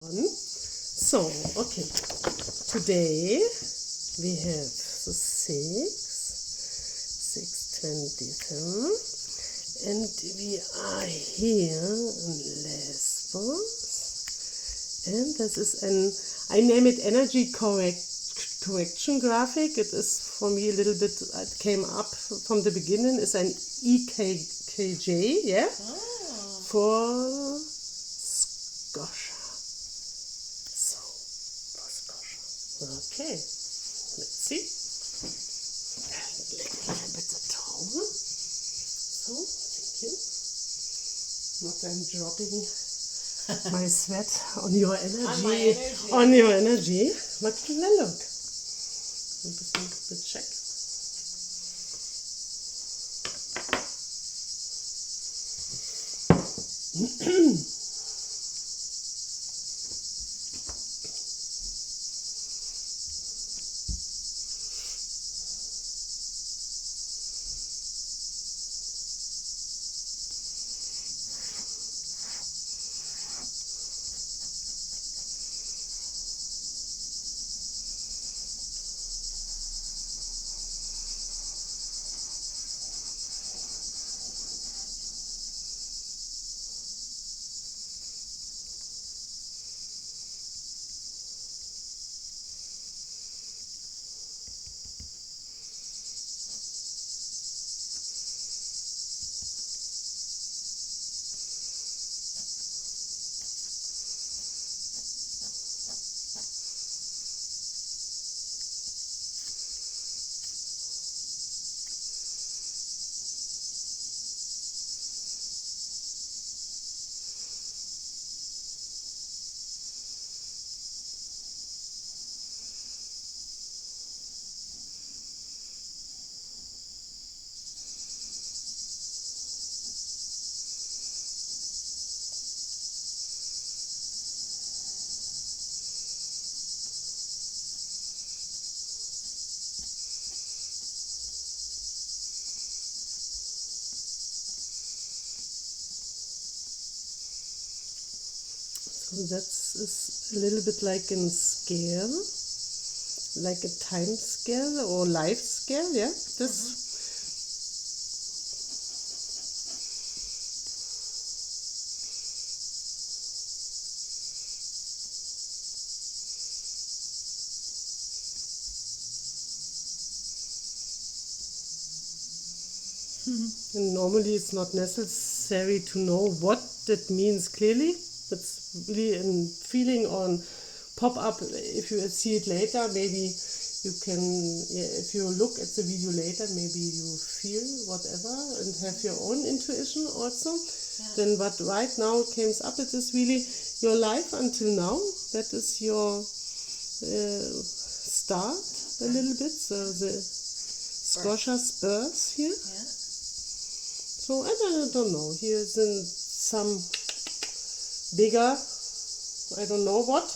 So, okay. Today we have the 6:27, and we are here in Lesbos. And this is I name it Energie Korrektur Grafik. It is for me a little bit, it came up from the beginning, is an E.K.G, yeah? For Scosha. So, for Scosha. Okay, let's see. Let me a bit the towel. So, thank you. Not I'm dropping my sweat on your energy. On your energy. But now look. Ein bisschen check. So that is a little bit like a scale, like a time scale or life scale, yeah? This. And normally it's not necessary to know what that means clearly. It's really a feeling on pop up. If you see it later, maybe you can, if you look at the video later, maybe you feel whatever and have your own intuition also. Yeah. Then what right now comes up, it is really your life until now. That is your start a little bit. So the Scosha's birth here. Yeah. So I don't know. Here's some bigger, I don't know what,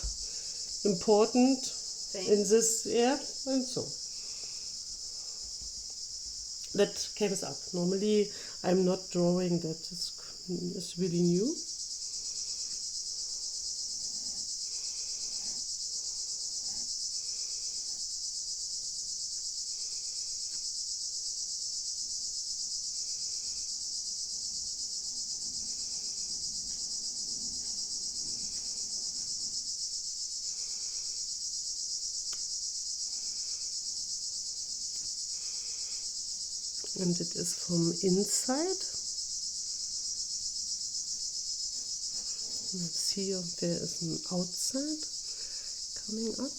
important thing in this, yeah, and so. That comes up. Normally I'm not drawing that. It's really new. And it is from inside. Let's see if there is an outside coming up.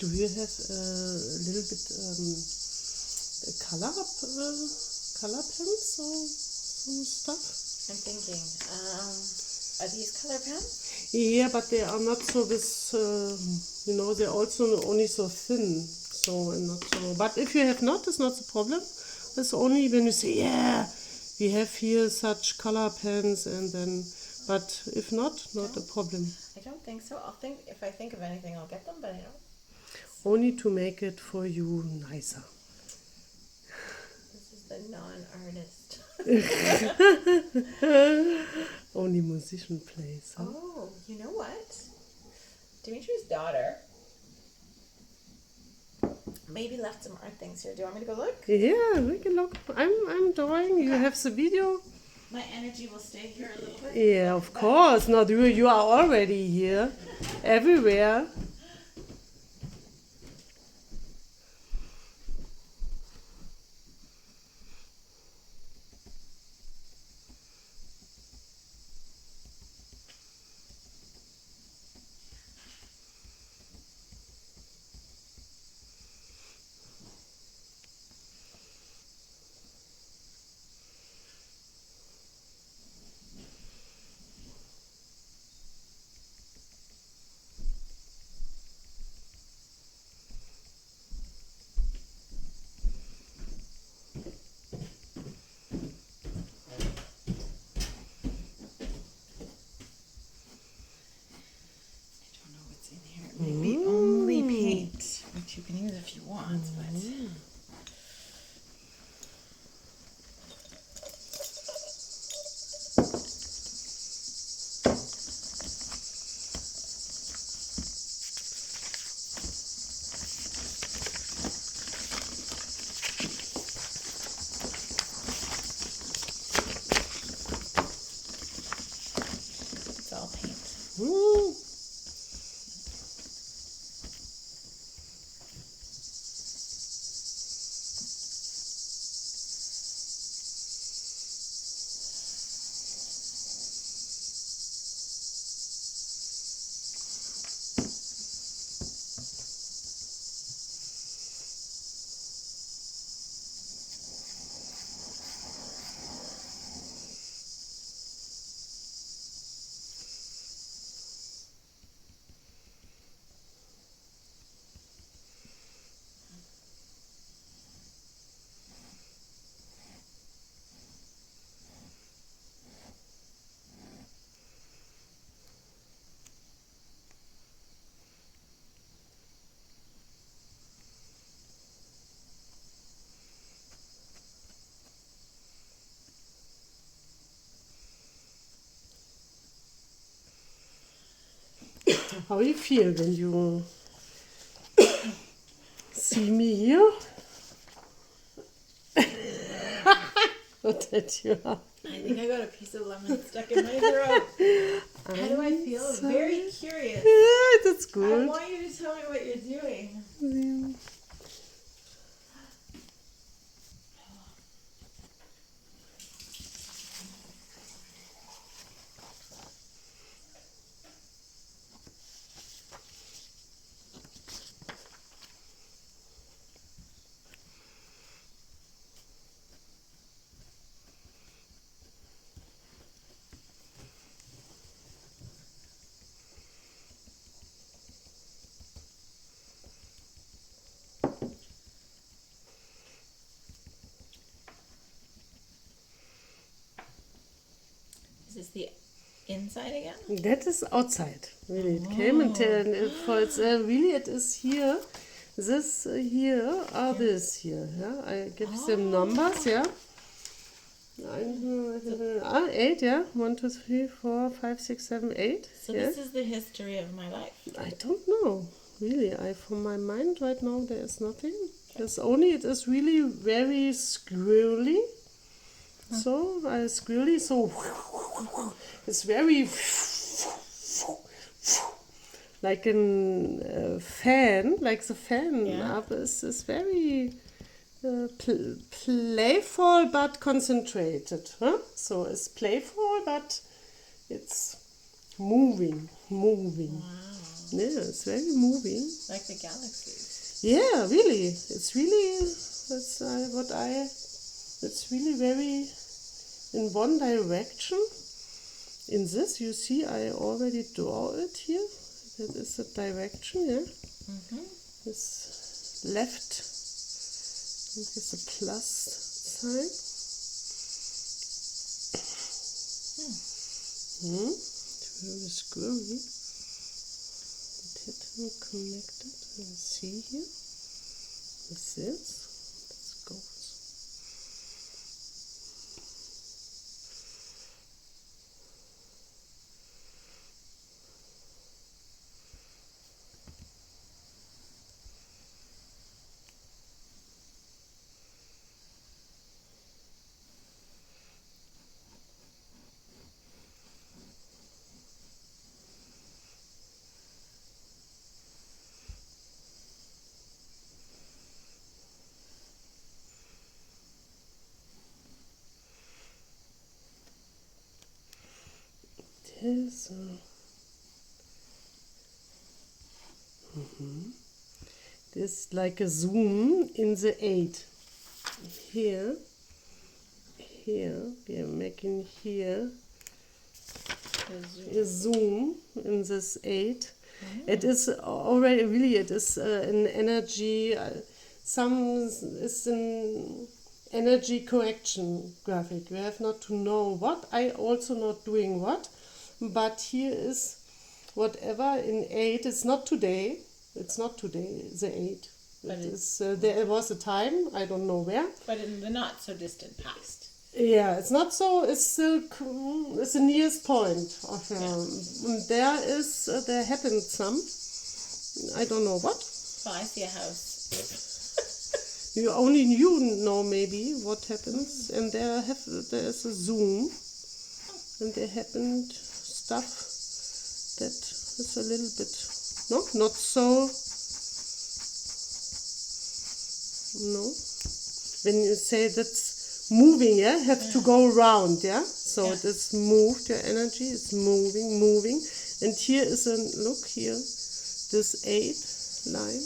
do you have a little bit color pens or some stuff? I'm thinking, are these color pens? Yeah, but they are not so this, they're also only so thin. So, and not so. But if you have not, it's not the problem. It's only when you say, yeah, we have here such color pens, and then, but if not a problem. I don't think so. If I think of anything, I'll get them, but I don't. Only to make it for you nicer. This is the non-artist. Only musician plays. Huh? Oh, you know what? Dimitri's daughter maybe left some art things here. Do you want me to go look? Yeah, we can look. I'm drawing. You have the video. My energy will stay here a little bit. Yeah, of course. Not you are already here, everywhere. Maybe only paint, which you can use if you want, but... It's all paint. How do you feel when you see me here? What did you have? I think I got a piece of lemon stuck in my throat. How do I feel? I'm very curious. Yeah, that's good. I want you to tell me what you're doing. Yeah. Is this the inside again? That is outside. Really, it came and really it is here. This here are this here. Yeah, I give them numbers. Yeah. 8. Yeah, 1, 2, 3, 4, 5, 6, 7, 8. So yeah. this is the history of my life. I don't know. Really, from my mind right now there is nothing. There's only it is really very squirrely. So squirrely. So it's very like a fan, like the fan up is very playful but concentrated. Huh? So it's playful but it's moving. Wow. Yeah, it's very moving. Like the galaxies. Yeah, really. It's really, it's really very in one direction. In this, you see, I already draw it here. That is the direction, yeah. This left, is a plus sign. It's very squirrely. It connected. You see here. With this. This goes. There's There's like a zoom in the 8. Here, we are making here a zoom in this 8. It is already really, it is an energy, some is an energy correction graphic. We have not to know what, I also not doing what, but here is whatever in 8, it's not today, the 8. But It is, there was a time, I don't know where. But in the not so distant past. Yeah, it's not so, it's still, it's the nearest point of there happened some, I don't know what. Well, I see a house. You know maybe what happens, and there is a zoom, and there happened stuff that is a little bit, not so, no. When you say that's moving, yeah, have to go around, yeah. So it is moved. Your energy is moving, and here is a look here, this 8 line.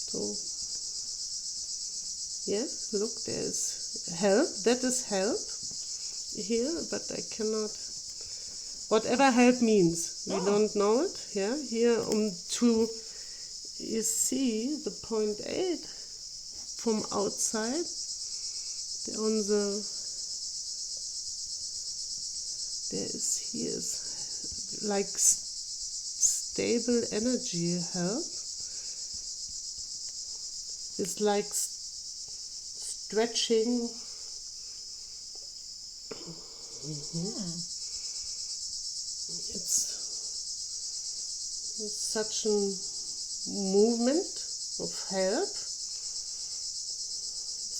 So yeah, look, there is help. That is help here, but I cannot. Whatever help means, we don't know it. Yeah, here to you see the point 8 from outside. Here is like stable energy help. It's like stretching. It's such a movement of help.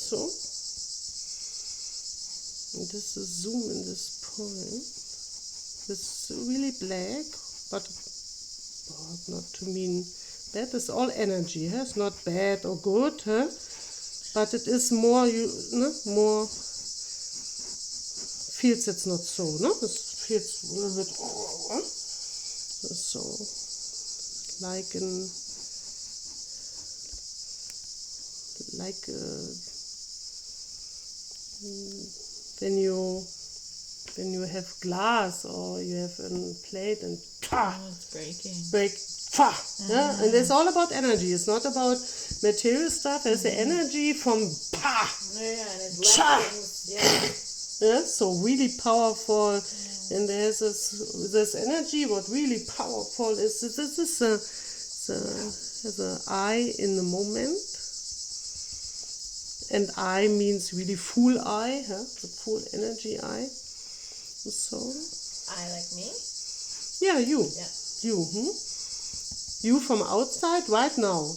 So, and this is zoom in this point. It's really black, but not to mean bad. It's all energy. Huh? It's not bad or good, huh? But it is more. More feels it's not so. No, it feels a little bit. So like when you have glass or you have a plate and it's break, yeah? And it's all about energy. It's not about material stuff. There's the energy from and it's yeah, so really powerful. And there's this energy. What really powerful is this is the I in the moment. And I means really full I, huh? The full energy I. So. I like me? Yeah, you. Yeah. You. You from outside right now.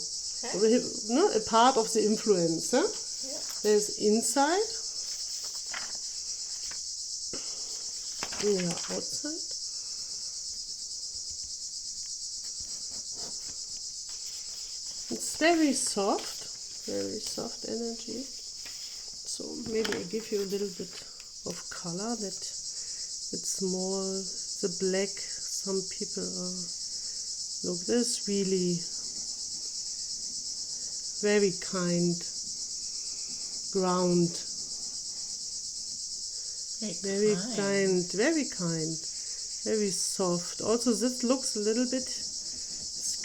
Okay. No, a part of the influence. Huh? Yeah. There's inside. Yeah, outside. It's very soft energy. So maybe I give you a little bit of color that it's more the black. Some people are, look, this really very kind ground. Very kind, very soft. Also this looks a little bit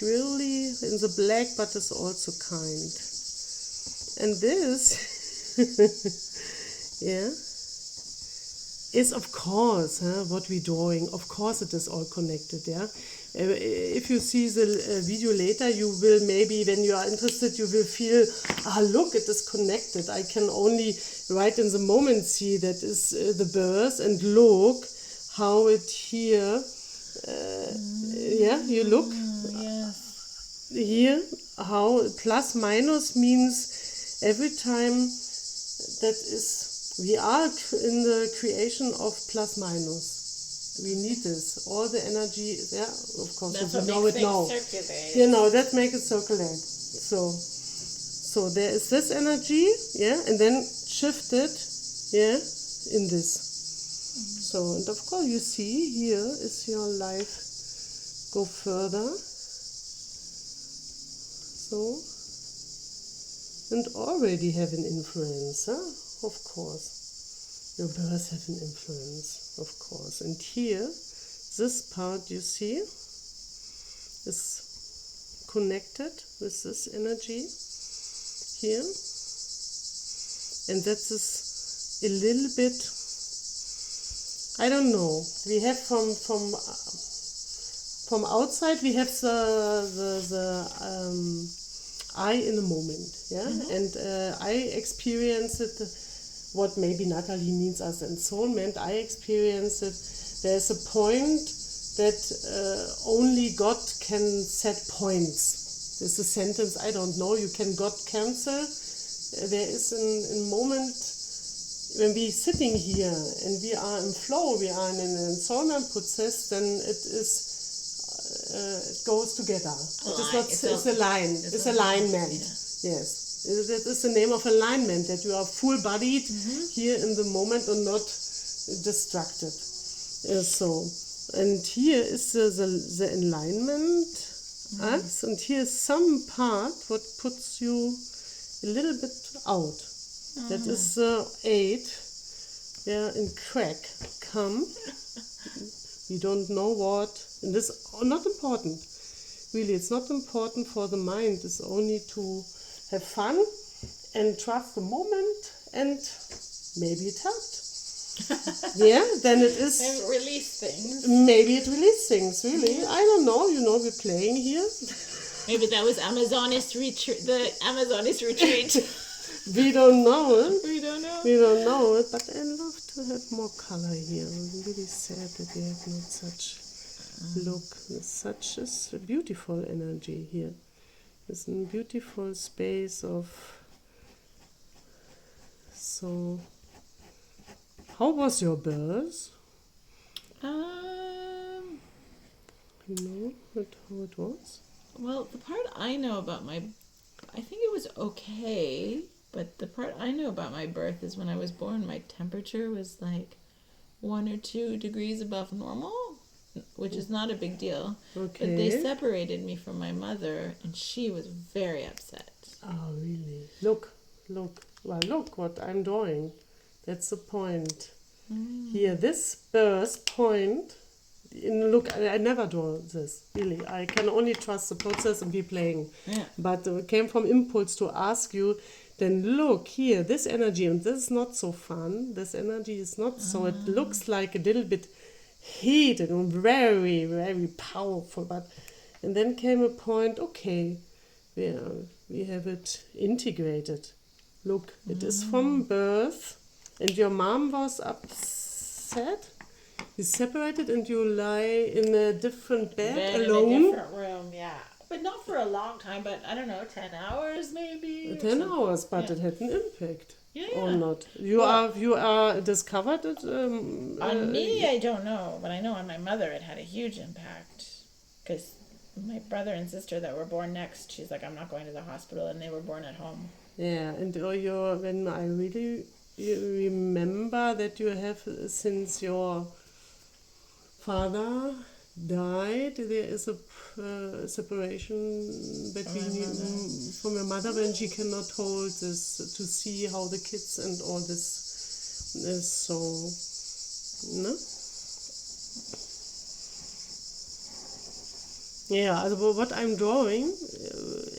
squirrely in the black, but it's also kind. And this, yeah, is of course what we're drawing. Of course it is all connected, yeah. If you see the video later, you will maybe, when you are interested, you will feel, look, it is connected. I can only right in the moment see that is the birth, and look how it here, yeah, you look. Yes. Here, how plus minus means every time that is, we are in the creation of plus minus. We need this. All the energy, yeah, of course, That's we what know makes it now. circulate. You know, that makes it circulate. So there is this energy, yeah, and then shifted, yeah, in this. So, and of course you see here is your life go further. So, and already have an influence, huh? Of course. Your birth have an influence, of course. And here, this part you see is connected with this energy here. And that is a little bit, I don't know. We have from outside we have the I in a moment, yeah, and I experience it. What maybe Natalie means as ensoulment, I experience it. There's a point that only God can set points. There's a sentence, I don't know, you can God cancel. There is a moment when we're sitting here and we are in flow, we are in an ensoulment process, then it is, it goes together. It's a line, it's alignment, yes. That is the name of alignment, that you are full-bodied here in the moment and not distracted. And here is the alignment, us, and here is some part what puts you a little bit out. That is the 8, yeah, in crack, come. You don't know what, and this is not important. Really, it's not important for the mind, it's only to have fun and trust the moment, and maybe it helped. Yeah, then it is. Maybe release things. Maybe it released things, really. I don't know, we're playing here. Maybe that was the Amazonist retreat. We don't know it. We don't know. We don't know it, but I love to have more color here. I'm really sad that we have not such look. Such is a beautiful energy here. It's a beautiful space of. So, how was your birth? You know how it was? Well, the part I know about I think it was okay, but the part I know about my birth is when I was born, my temperature was like 1 or 2 degrees above normal, which is not a big deal. Okay. But they separated me from my mother, and she was very upset. Oh, really? Look. Well, look what I'm drawing. That's the point. Here, this birth point. Look, I never draw this, really. I can only trust the process and be playing. Yeah. But it came from impulse to ask you, then look here, this energy, and this is not so fun. This energy is not so, it looks like a little bit heated and very, very powerful. And then came a point, okay, we have it integrated. Look, it is from birth, and your mom was upset. You separated and you lie in a different bed alone. In a different room, yeah. But not for a long time, but I don't know, 10 hours maybe? 10 hours, but it had an impact. Yeah. Or not. You are discovered it? On me, I don't know. But I know on my mother it had a huge impact. Because my brother and sister that were born next, she's like, I'm not going to the hospital, and they were born at home. Yeah, and when I really you remember that you have since your father died, there is a separation between from your mother when she cannot hold this to see how the kids and all this is so, no? Yeah, also what I'm drawing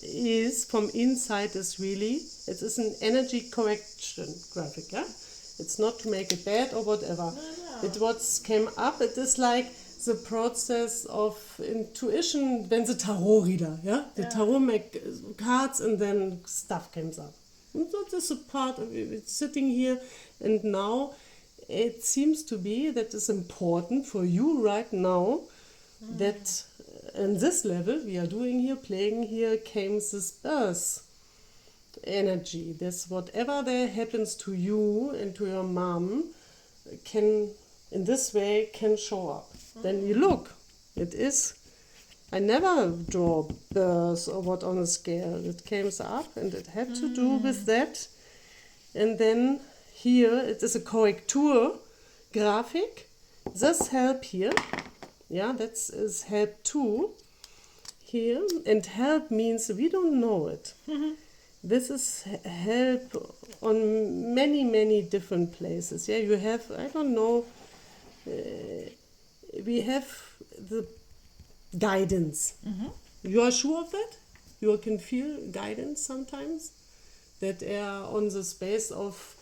is from inside is really, it is an energy correction graphic, yeah? It's not to make it bad or whatever. No. It what came up, it is like the process of intuition when the tarot reader, yeah? The tarot make cards and then stuff comes up. And that is a part of it, sitting here, and now it seems to be that it's important for you right now that in this level we are doing here, playing here, came this birth energy. This whatever there happens to you and to your mom can in this way can show up. Then you look, it is, I never draw birth or what on a scale. It comes up and it had to do with that. And then here it is a Korrektur Grafik. This help here. Yeah, that is help too. Here. And help means we don't know it. This is help on many, many different places. Yeah, you have, I don't know, we have the guidance. You are sure of that? You can feel guidance sometimes? That are on the space of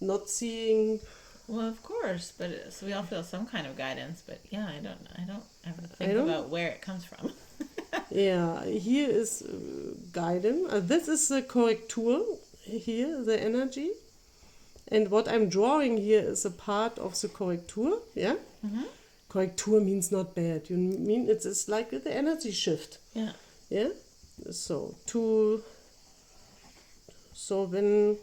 not seeing. Well, of course, but so we all feel some kind of guidance. But yeah, I don't ever think about where it comes from. Yeah, here is guidance. This is the Korrektur here, the energy, and what I'm drawing here is a part of the Korrektur. Yeah, Korrektur means not bad. You mean it's like the energy shift. Yeah. Yeah. So when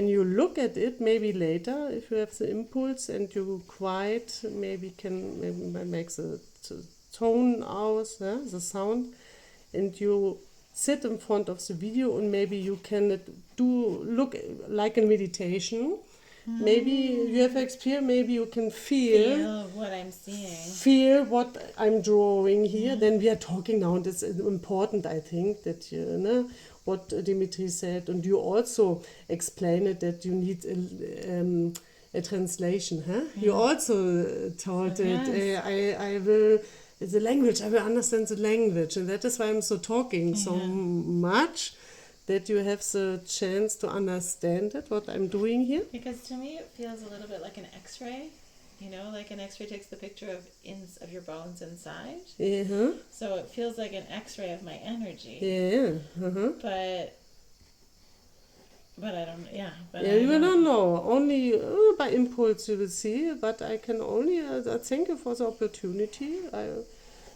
you look at it, maybe later, if you have the impulse and you quiet, maybe make the tone out, the sound, and you sit in front of the video and maybe you can look like a meditation. Maybe you have experience, maybe you can feel what I'm seeing. Feel what I'm drawing here. Then we are talking now, and it's important, I think, that you know what Dimitri said, and you also explain it that you need a translation. You also told it. I will the language. I will understand the language, and that is why I'm so talking so much. That you have the chance to understand it, what I'm doing here. Because to me it feels a little bit like an X-ray. You know, like an X-ray takes the picture of your bones inside. So it feels like an X-ray of my energy. But I don't. Yeah. But you don't know. Only by impulse you will see. But I can only thank you for the opportunity.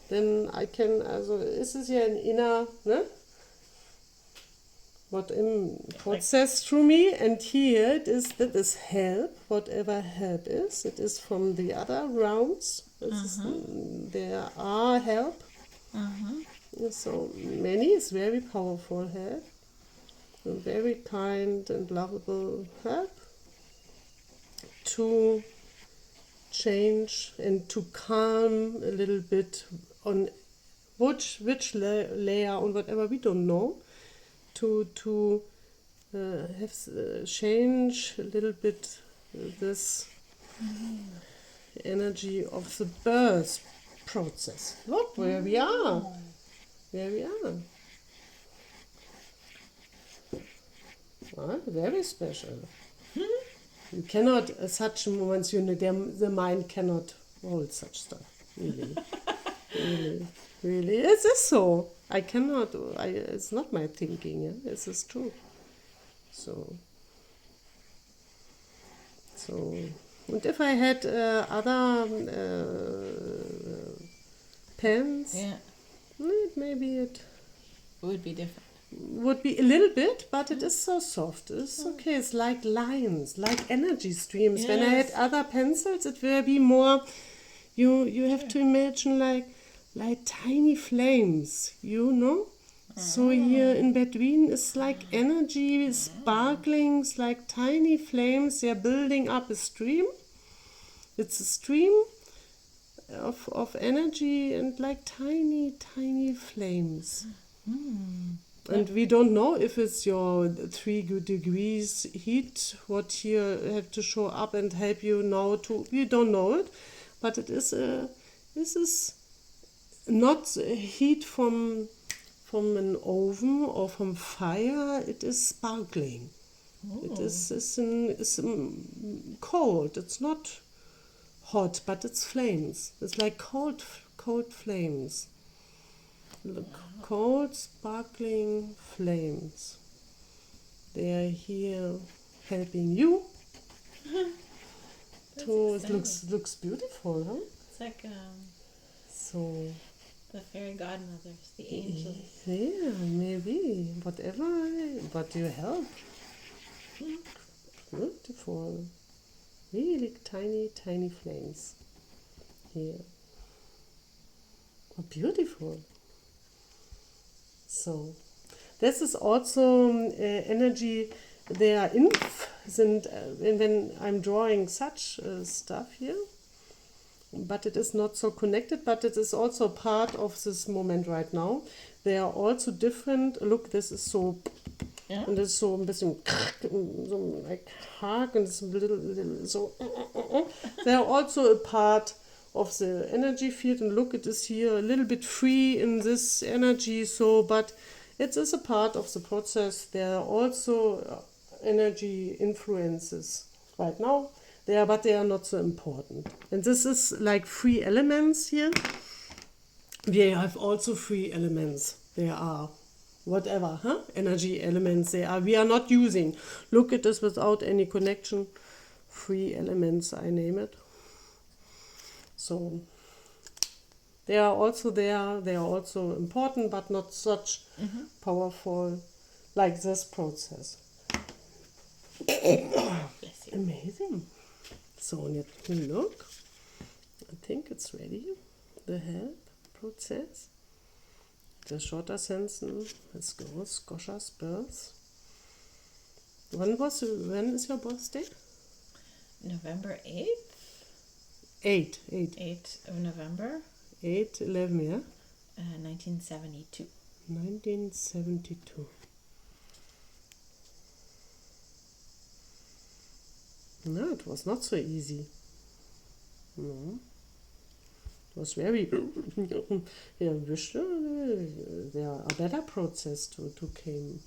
Then I can. Also, ist es ja ein inner, ne? What in process through me, and here that is help, whatever help is. It is from the other rounds. There are help. So many is very powerful help. A very kind and lovable help to change and to calm a little bit on which layer on whatever we don't know. To have change a little bit this energy of the birth process. Look where we are. There we are. Well, very special. You cannot, such moments, the mind cannot hold such stuff. Really. Really. It is so. I cannot, it's not my thinking, yeah? This is true. So, and if I had other pens, maybe it would be different. Would be a little bit, but it is so soft. It's okay. It's like lines, like energy streams. When I had other pencils, it will be more. You have to imagine like tiny flames, you know. So here in between is like energy sparkling, it's like tiny flames. They are building up a stream. It's a stream of energy and like tiny flames. And we don't know if it's your 3 degrees heat, what here have to show up and help you now to, we don't know it, but it is this is not heat from an oven or from fire, it is sparkling. It is cold, it's not hot, but it's flames. It's like cold flames. Cold, sparkling flames. They are here helping you. It looks beautiful, huh? It's like so the fairy godmothers, the angels. Yeah, maybe. Whatever, but you help. Beautiful. Really tiny flames. Here. Oh, beautiful. So, this is also energy. There when I'm drawing such stuff here, but it is not so connected, but it is also part of this moment right now. They are also different. Look, this is so, and it's so ein bisschen so like hard, and it's a little so. They are also a part of the energy field, and look, it is here a little bit free in this energy, so, but it is a part of the process. There are also energy influences right now there, but they are not so important. And this is like 3 elements here. We have also 3 elements. They are whatever, energy elements they are. We are not using. Look at this without any connection. 3 elements, I name it. So they are also there, they are also important, but not such powerful like this process. Amazing. So let me look. I think it's ready. The help process. The shorter sentence. Let's go. Scosha's birth. When is your birthday? November 8th? 8 of November. 8/11, yeah? 1972. 1972. No, it was not so easy. No. It was very... I wish there are a better process to came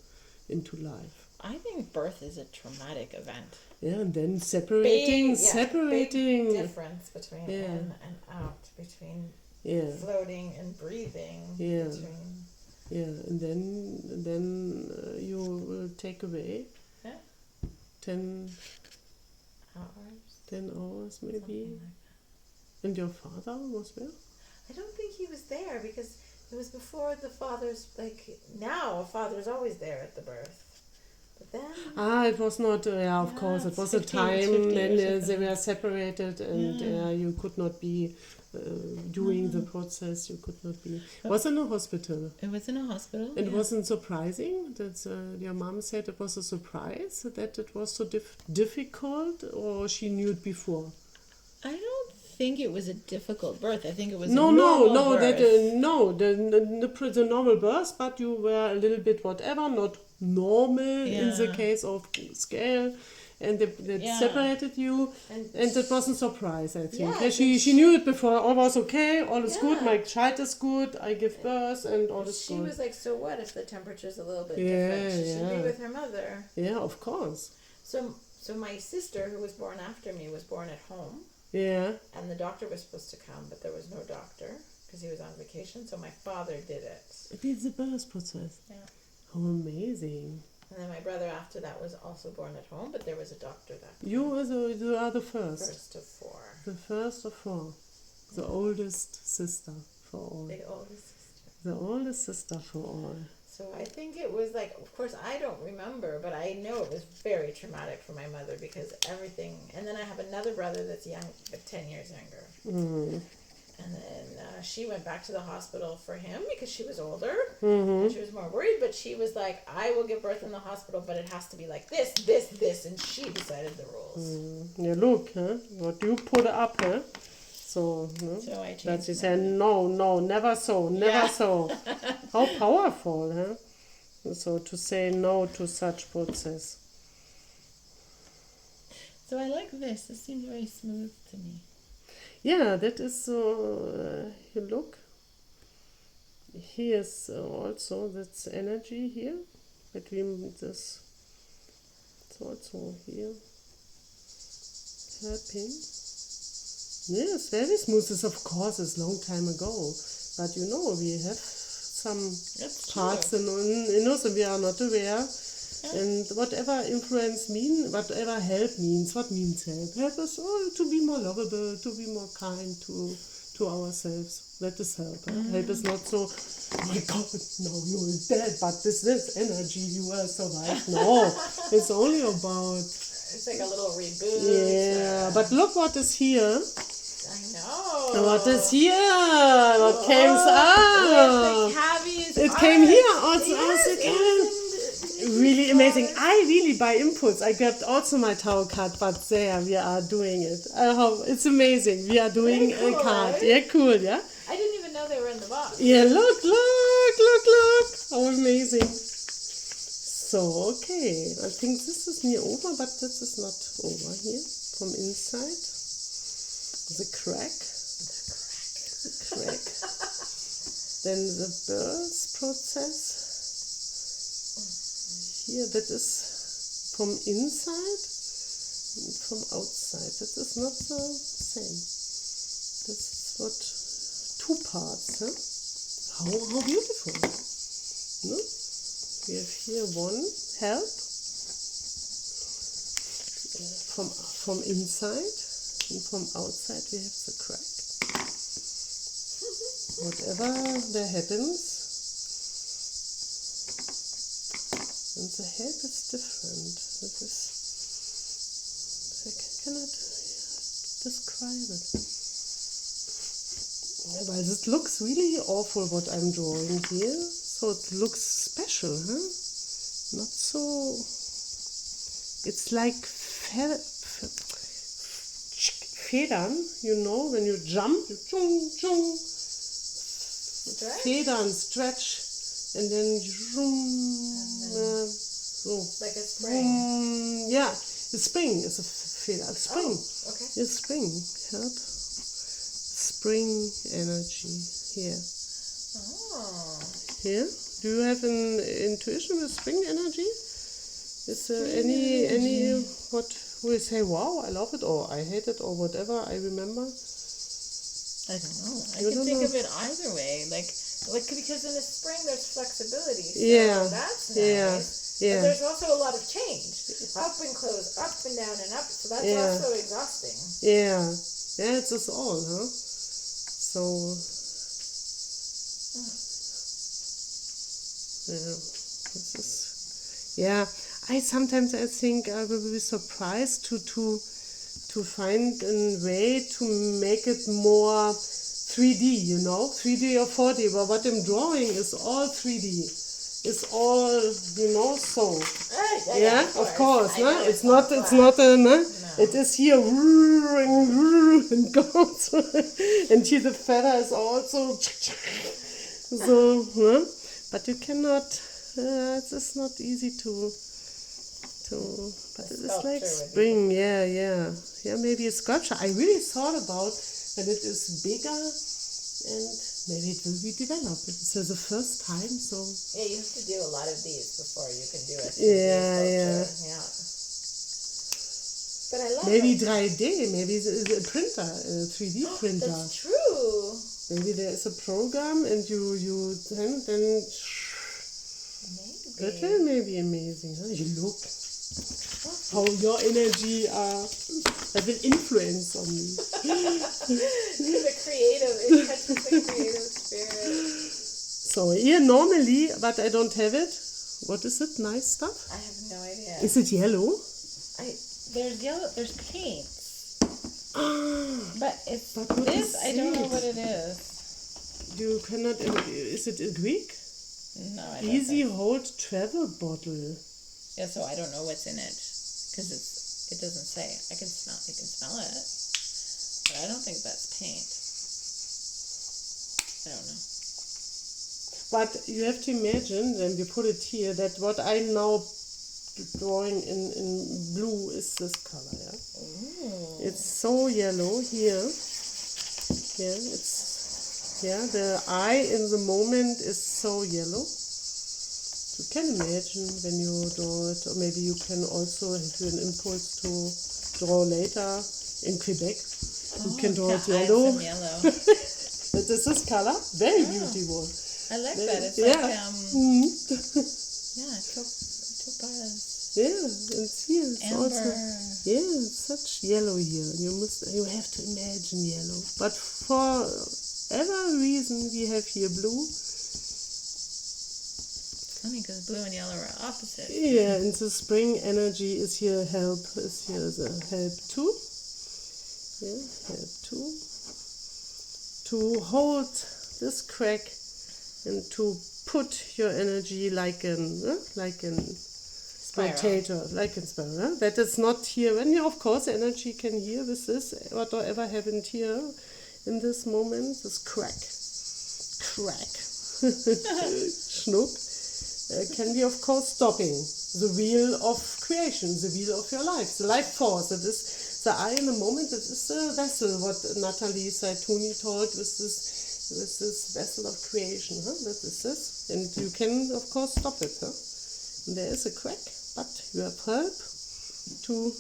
into life. I think birth is a traumatic event. Yeah, and then separating. Big difference between in and out, between floating and breathing. Yeah. And then you will take away 10 hours maybe. Like and your father was there? I don't think he was there because it was before the father's, like, now a father's always there at the birth. But then... it was not, of course, it was 15, a time when they were separated and you could not be during the process, you could not be. Was in a hospital. It was in a hospital. And it wasn't surprising that your mom said it was a surprise that it was so difficult, or she knew it before? I don't think it was a difficult birth. I think it was the normal birth, but you were a little bit whatever, not normal in the case of scale. And they separated you, and it wasn't a surprise, I think. Yeah, she knew it before. All was okay, all is good, my child is good, I give birth, and all is good. She was like, so what if the temperature's a little bit different? She should be with her mother. Yeah, of course. So my sister, who was born after me, was born at home. Yeah. And the doctor was supposed to come, but there was no doctor because he was on vacation, so my father did it. It did the birth process? Yeah. How amazing. And then my brother after that was also born at home, but there was a doctor that time. You are the first. First of 4. The first of 4. The oldest sister for all. The oldest sister. The oldest sister for all. So I think it was like, of course I don't remember, but I know it was very traumatic for my mother because everything, and then I have another brother that's young, but 10 years younger. And then she went back to the hospital for him because she was older. And she was more worried, but she was like, I will give birth in the hospital, but it has to be like this, and she decided the rules. Yeah, look, what you put up, So, So I changed that she my said, no, never so, never so. How powerful, huh? So to say no to such process. So I like this. This seems very smooth to me. Yeah, that is so, you look. Here's also, that's energy here, between this, it's also here, helping. Yes, very smooth. This, of course, is long time ago. But you know, we have some parts in us and we are not aware. Yeah. And whatever influence means, whatever help means, what means help? Help us all to be more lovable, to be more kind to ourselves. That is help. Help is not so, oh my God, now you're dead, but this is energy, you are survived. No, it's only about... It's like a little reboot. Yeah, but look what is here. I know. What is here? What came up? It came here also again. Really amazing. I really by impulse I grabbed also my tarot card, but there we are doing it. I hope it's amazing. We are doing a card. Right? Yeah, cool, yeah? I didn't even know they were in the box. Yeah, look. How amazing. So, okay. I think this is near over, but this is not over here. From inside. The crack. Then the birth process. Here, that is from inside and from outside. That is not the same. This is what 2 parts. Huh? How beautiful. No? We have here one help from inside, and from outside we have the crack. Whatever there happens. And the help is different. It is, I cannot describe it. But it looks really awful what I'm drawing here. So it looks special, huh? Not so... It's like Federn, you know, when you jump, you chung. Federn, stretch. And then so like a spring. Yeah, the spring is a feder. Spring. Oh, okay. It's spring. Help. Spring energy here. Oh. Here. Do you have an intuition with spring energy? Is there any what we say? Wow, I love it, or I hate it, or whatever. I remember. I don't know. I can think of it either way. Like because in the spring there's flexibility, so that's nice. Yeah. But there's also a lot of change, up and close, up and down and up. So that's also exhausting. Yeah, it's just all, huh? So this is I sometimes think I will be surprised to find a way to make it more 3D, you know, 3D or 4D, but what I'm drawing is all 3D. It's all, you know, so. Of course, no? It's not no? It is here, and goes, and here the feather is also, so, no? But you cannot, it's not easy to, but it is like spring, yeah, maybe a sculpture. I really thought about when it is bigger, and maybe it will be developed. It's the first time, so... Yeah, you have to do a lot of these before you can do it. Yeah. But I love maybe it. 3D, maybe a printer, a 3D printer. That's true. Maybe there is a program, and you then... Maybe. That will maybe amazing, huh? You look... How your energy that will influence on me. The creative, it touches the creative spirit. So here normally, but I don't have it. What is it? Nice stuff? I have no idea. Is it yellow? There's yellow. There's paint. But it's this. I don't know what it is. You cannot. Is it a Greek? No, I don't. Easy hold travel bottle. Yeah, so I don't know what's in it because it doesn't say. I can smell. You can smell it. But I don't think that's paint. I don't know. But you have to imagine, when we put it here, that what I'm now drawing in blue is this color, yeah? Ooh. It's so yellow here. Yeah, the eye in the moment is so yellow. You can imagine when you draw it, or maybe you can also have an impulse to draw later in Quebec. You can draw it yellow. Some yellow. But this is color, very beautiful. I like that. It's Yeah. like topaz. Yeah, and here it's Amber. also it's such yellow here. You have to imagine yellow. But for whatever reason we have here blue. Funny because blue and yellow are opposite. Yeah, in the spring energy is here the help too. Yeah, help too. To hold this crack and to put your energy like an rotator, like in spiral. That is not here. When you, of course, energy can hear with this, whatever happened here in this moment, this crack, schnuck, can be, of course, stopping the wheel of creation, the wheel of your life, the life force. It is the eye in the moment. It is the vessel. What Natalie Saituni told with this vessel of creation. That is this, and you can, of course, stop it. And there is a crack, but you have help to.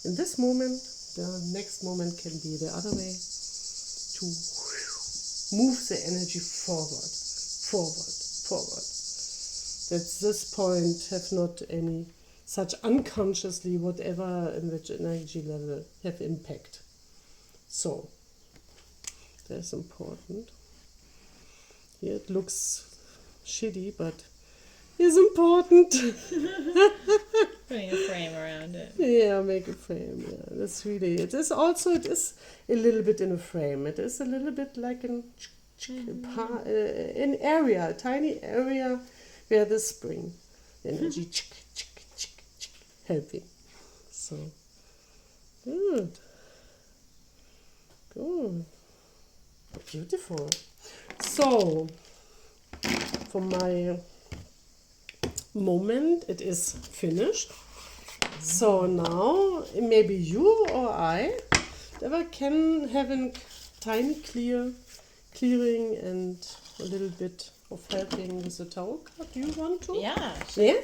In this moment, the next moment can be the other way. To move the energy forward. That this point have not any such unconsciously whatever in which energy level have impact. So that's important. Here it looks shitty, but it's important. Putting a frame around it. Yeah, make a frame. Yeah, that's really. It is a little bit in a frame. It is a little bit like an area, a tiny area where the spring energy helping. So good. Beautiful. So for my moment it is finished. So now maybe you or I can have a tiny clearing and a little bit of helping with the tarot card. Do you want to? Yeah. Yeah.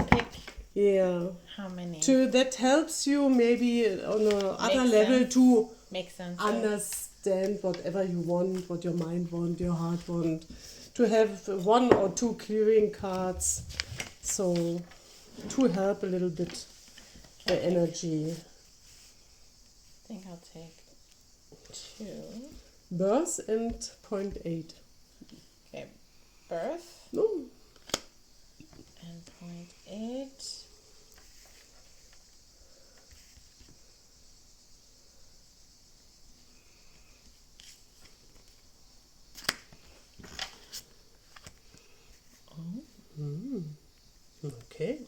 Yeah. How many? That helps you maybe on another Makes level sense. to Makes sense. understand whatever you want, what your mind wants, your heart wants. To have one or two clearing cards, so to help a little bit the energy. I think I'll take 2. Birth and 0.8. Okay, birth No. and 0.8. Okay.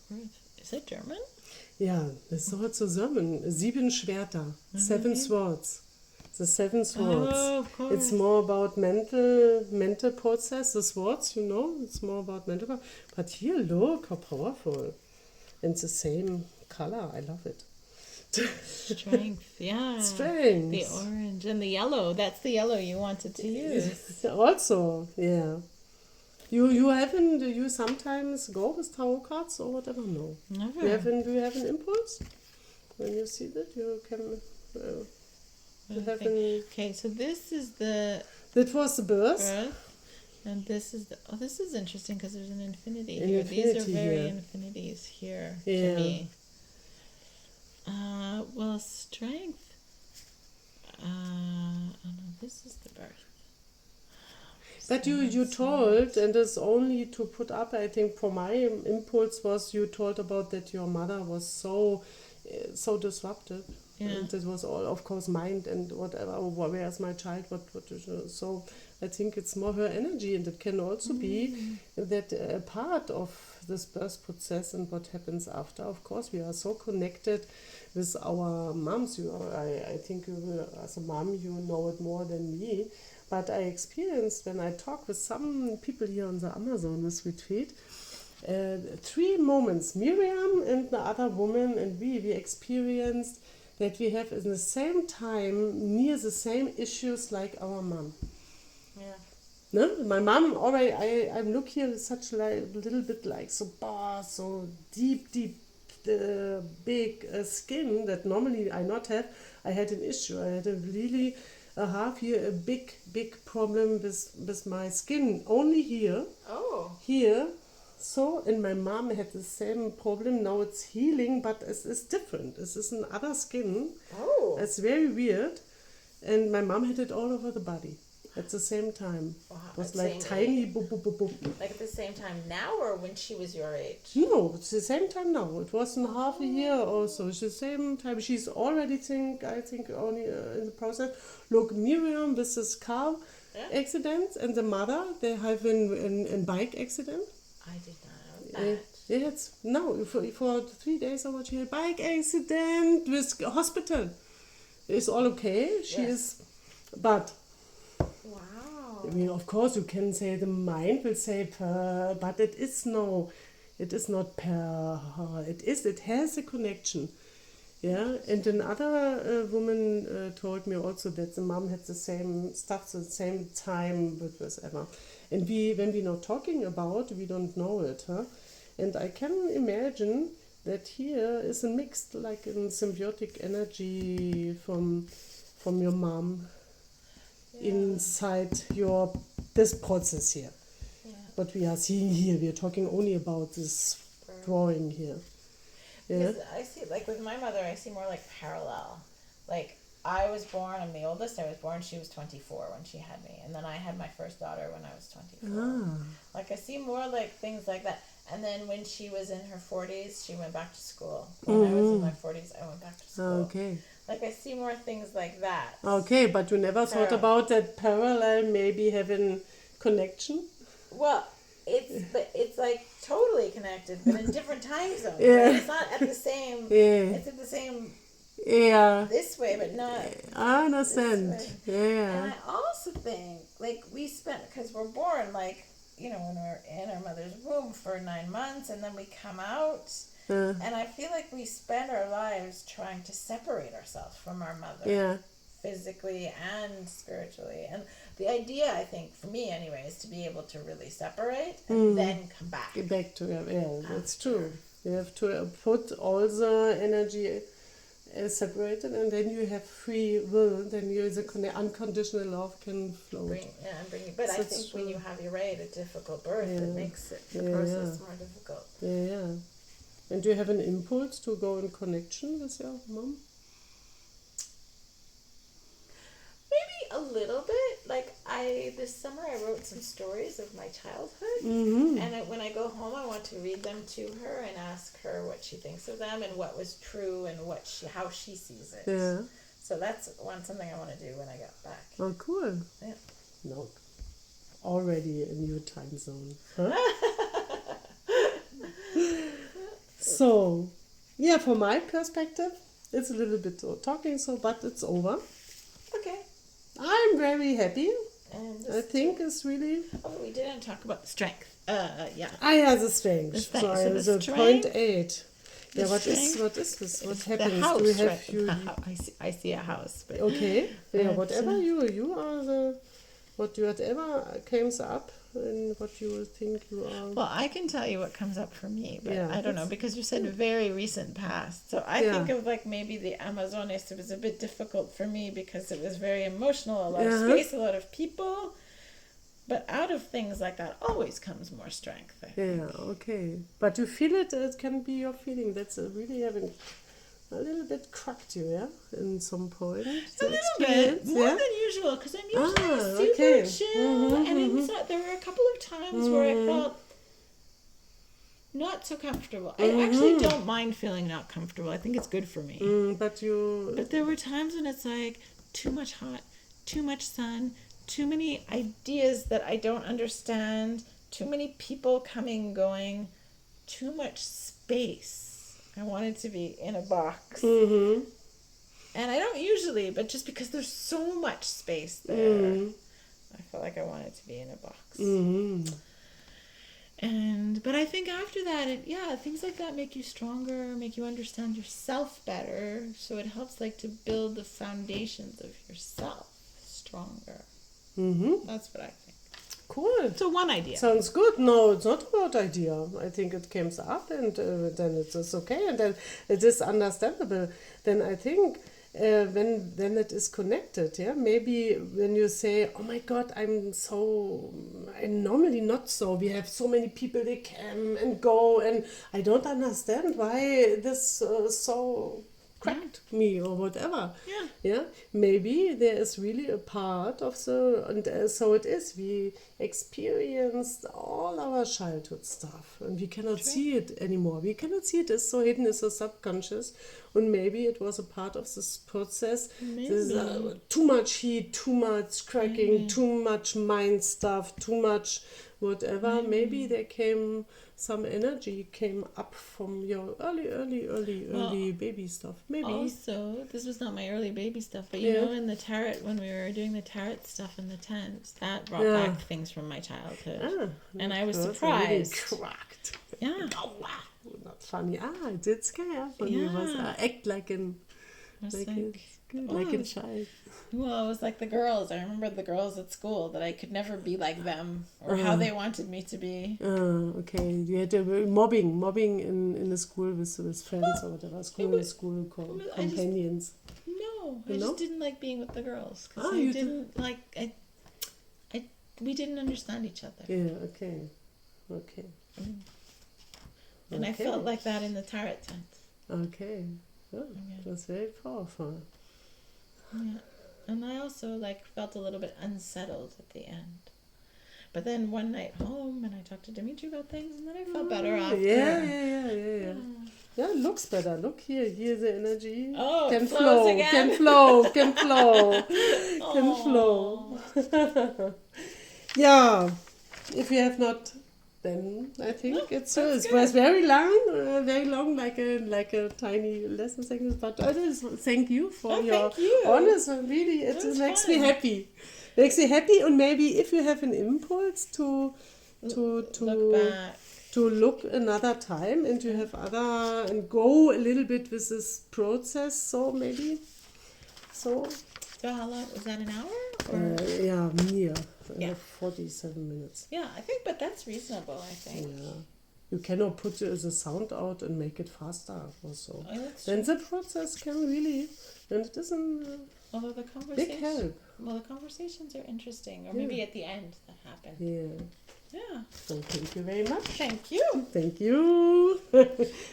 Birth. Is it German? Ja, das soll zusammen. 7 Schwerter. 7 swords. The 7 swords. Oh, of course. It's more about mental process. The swords, it's more about mental. But here, look how powerful. And the same color. I love it. Strength, yeah. Strength. The orange and the yellow. That's the yellow you wanted to use. Also, yeah. You sometimes go with tarot cards or whatever? No. Never. Do you have an impulse? When you see that, you can Okay, so this is the That was the birth. and this is this is interesting because there's an infinity An here. These are infinity very here. infinities here Yeah. to me. Well, strength. Oh no, this is the birth. But you told, and it's only to put up, I think for my impulse was you told about that your mother was so disruptive. And it was all, of course, mind and whatever. Where's my child? What? So I think it's more her energy, and it can also be that a part of this birth process and what happens after. Of course, we are so connected with our moms. I think you will, as a mom, you know it more than me. But I experienced when I talk with some people here on the Amazon with retreat, 3 moments. Miriam and the other woman and we experienced that we have in the same time near the same issues like our mom. Yeah. No? My mom already, I look here such like little bit like so deep, big skin that normally I not have. I had an issue. I had a really a half year a big problem with my skin only here. Oh. Here. So, and my mom had the same problem. Now it's healing, but it's different. This is another skin. Oh. It's very weird. And my mom had it all over the body at the same time. Wow, It was at like same tiny age. boop, boop, boop, boop. Like at the same time now, or when she was your age? No, it's the same time now. It wasn't half a year or so. It's the same time. She's already I think only in the process. Look, Miriam with this car accident, and the mother, they have a bike accident. I did not know that. Yes, no, for 3 days or what, she had bike accident with hospital. It's all okay. She is, but Wow. I mean, of course, you can say the mind will say per, but it is not per. It has a connection. Yeah, and another woman told me also that the mom had the same stuff, the same time with whatever. And when we're not talking about, we don't know it, huh? And I can imagine that here is a mixed, like a symbiotic energy from your mom inside this process here. Yeah. What we are seeing here, we are talking only about this drawing here. Yeah. Because I see, like with my mother, I see more like parallel. Like I was born, I'm the oldest. I was born, she was 24 when she had me, and then I had my first daughter when I was 24. Like I see more like things like that. And then when she was in her 40s, she went back to school. When I was in my 40s, I went back to school. Okay. Like I see more things like that. Okay, but you never thought about that parallel maybe having connection? Well, it's like totally connected, but in different time zones. Yeah. Right? It's not at the same. Yeah. It's at the same. Yeah. This way, but not. I understand. This way. Yeah. And I also think, like, we spent, because we're born, like, you know, when we're in our mother's womb for 9 months, and then we come out, and I feel like we spend our lives trying to separate ourselves from our mother. Yeah. Physically and spiritually. And the idea, I think, for me anyway, is to be able to really separate and then come back. Get back to her. Yeah, that's true. You have to put all the energy separated, and then you have free will. Then the unconditional love can flow. Bring it. But I think when you have, you're right, a difficult birth, it makes the process more difficult. Yeah. And do you have an impulse to go in connection with your mom? Maybe a little bit. Like this summer I wrote some stories of my childhood, and when I go home I want to read them to her and ask her what she thinks of them and what was true and how she sees it. Yeah. So that's something I want to do when I get back. Oh, cool. Yeah. No, already a new time zone. Huh? So, yeah, from my perspective, it's a little bit talking, but it's over. Okay. I'm very happy. And I think it's really... Oh, we didn't talk about the strength. Yeah. I have the strength. The strength. So So the the strength, 0.8. Yeah, what is this? What happens? The house, Do we have right? you... I see a house. But Okay. Yeah, But, whatever you are the... Whatever comes up and what you think you are... Well, I can tell you what comes up for me, but Yeah, I don't know, because you said very recent past. So I think of like maybe the Amazonas, it was a bit difficult for me because it was very emotional, a lot of space, a lot of people. But out of things like that always comes more strength, I think. Yeah, okay. But you feel it can be your feeling. That's really having a little bit cracked you, yeah? In some point. A little bit. More than usual, because I'm usually super chill. And there were a couple of times where I felt not not so comfortable. I actually don't mind feeling not comfortable. I think it's good for me. But there were times when it's like too much hot, too much sun, too many ideas that I don't understand, too many people coming, going, too much space. I wanted to be in a box. And I don't usually, but just because there's so much space there, I felt like I wanted to be in a box. But I think after that, things like that make you stronger, make you understand yourself better. So it helps like to build the foundations of yourself stronger. That's what I think. Cool. So one idea. Sounds good. No, it's not about idea. I think it comes up and then it is okay and then it is understandable. Then I think when it is connected, maybe when you say, oh my God, I'm normally not so. We have so many people, they come and go and I don't understand why this so cracked me or whatever. Maybe there is really a part of so it is. We experienced all our childhood stuff and we cannot see it anymore. We cannot see it. It's so hidden, it's so subconscious. And maybe it was a part of this process. This, too much heat, too much cracking, too much mind stuff, too much whatever. Maybe there came some energy came up from your early baby stuff. Maybe. Also, this was not my early baby stuff, but you know, in the tarot, when we were doing the tarot stuff in the tent, that brought back things from my childhood. And I was surprised. Really cracked. Yeah. Oh, wow. Not funny. It did scare when you was act like a child. Well, it was like the girls. I remember the girls at school that I could never be like them or how they wanted me to be. Okay. You had mobbing in the school with friends or whatever. School companions. I just didn't like being with the girls because we didn't understand each other. Yeah. Okay. And I felt like that in the tarot tent. Okay. Oh, that's very powerful. Yeah. And I also felt a little bit unsettled at the end. But then one night home and I talked to Dimitri about things and then I felt better after. Yeah. Yeah, it looks better. Look here the energy can flow. Yeah. If you have not, then I think it was very long, like a tiny lesson segment. But thank you for your honest. Really, it makes me happy. Makes me happy, and maybe if you have an impulse to look back. To look another time and you have and go a little bit with this process. So maybe. So how long was that? An hour? Near 47 minutes. Yeah, I think, but that's reasonable. I think. Yeah, you cannot put the sound out and make it faster also. Then the process can really, and it isn't big help. Well, the conversations are interesting, or maybe at the end that happened. Yeah. So thank you very much. Thank you. Thank you.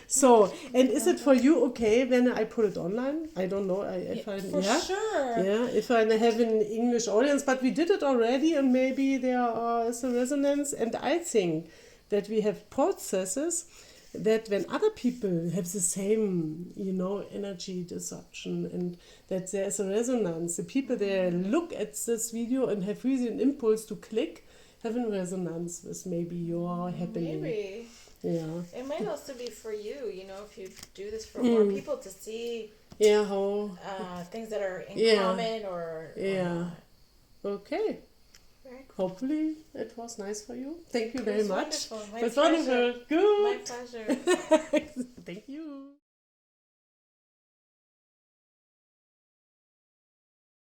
So, and is it for you okay when I put it online? I don't know. Sure. Yeah, if I have an English audience, but we did it already, and maybe there is a resonance. And I think that we have processes that when other people have the same, energy disruption, and that there is a resonance, the people there look at this video and have really an impulse to click, have a resonance with maybe your happening. Maybe. Yeah. It might also be for you, if you do this for more people to see how things that are in common or okay. Very cool. Hopefully it was nice for you. Thank you very much. Wonderful. It was wonderful. Good. My pleasure. Thank you.